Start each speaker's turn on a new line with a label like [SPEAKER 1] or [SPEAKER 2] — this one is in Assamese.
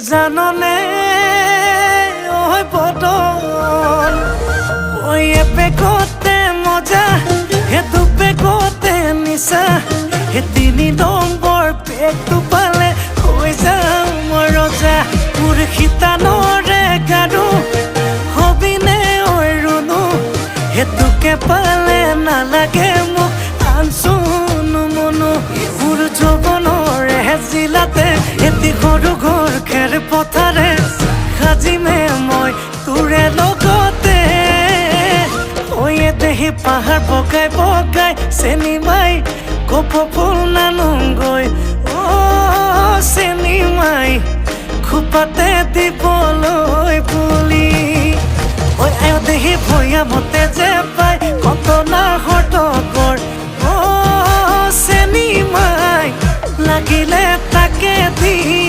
[SPEAKER 1] জাননে ওই বদল ওই এপেকতে মজা হে দুপেকতে নিচা হে 3 নম্বৰ পেকটো পালে হৈ যাওঁ মই ৰজা মোৰ শীতানৰে গাৰু হবিনে ঐ ৰুণু হেতুকে পালে নালাগে মোক আনচুনো মনো মোৰ যৌৱনৰে জিলাতে এটি সৰু ঘৰ খেৰ পথাৰে সাজিমে মই তোৰে লগতে ঐ দেহি পাহাৰ বগাই বগাই চেনি মাই কপৌ ফুল নানোগৈ চেনি মাই খোপাতে দিবলৈ বুলি ঐ আয় দেহি ভৈয়ামতে যে পাই কটনাৰ হতকৰ চেনি মাই লাগিলে তাকে দিম।